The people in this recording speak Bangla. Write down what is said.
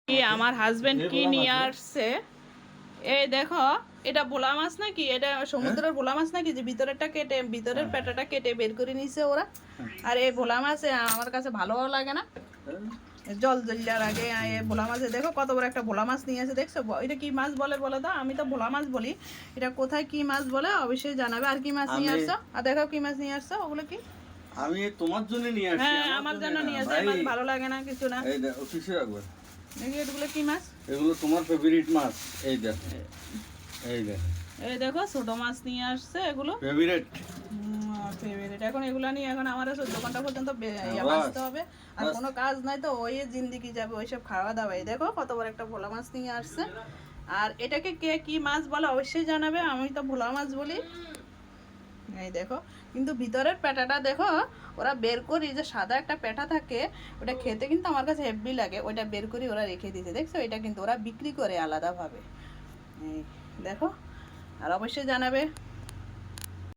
কি আমার হাজবেন্ড কি নিয়ে আসছে, এই দেখো। এটা ভোলা মাছ নাকি? এটা সমুদ্রের ভোলা মাছ নাকি? যে ভিতরেরটা কেটে, ভিতরের পেটাটা কেটে বের করে নিছে ওরা। আর এই ভোলা মাছ আমার কাছে ভালো লাগে না, জল জল্লার আগে। এই ভোলা মাছে দেখো কত বড় একটা ভোলা মাছ নিয়ে আসে, দেখছো? এটা কি মাছ বলে বলে তো? আমি তো ভোলা মাছ বলি। এটা কোথায় কি মাছ বলে অবশ্যই জানাবে। আর কি মাছ নিয়ে আসছো? আর দেখো কি মাছ নিয়ে আসছো, ওগুলো কি? আমি তোমার জন্য নিয়ে আসছি। হ্যাঁ, আমার জন্য নিয়ে আসে। মাছ ভালো লাগে না কিছু না। এই দেখো কিসে রাখবে, দেখি এগুলো কি মাছ? এগুলো তোমার ফেভারিট মাছ। এই দেখো, এই দেখো, এই দেখো ছোট মাছ নিয়ে আসছে এগুলো ফেভারিট। ফেভারিট। এখন এগুলা নিয়ে এখন আমার 14 ঘন্টা পর্যন্ত বাঁচতে হবে। আর কোনো কাজ নাই তো ওই জিন্দিগি যাবে ওইসব খাওয়া দাওয়া। এই দেখো কত বড় একটা ভোলা মাছ নিয়ে আসছে। আর এটাকে কে কি মাছ বলে অবশ্যই জানাবে। আমি তো ভোলা মাছ বলি। এই দেখো, কিন্তু ভিতরের পেটাটা দেখো ওরা বের করি, যে সাদা একটা পেটা থাকে ওটা খেতে কিন্তু আমার কাছে হেভি লাগে। ওইটা বের করে ওরা রেখে দিয়েছে, দেখছো? এটা কিন্তু ওরা বিক্রি করে আলাদাভাবে। এই দেখো। আর অবশ্যই জানাবে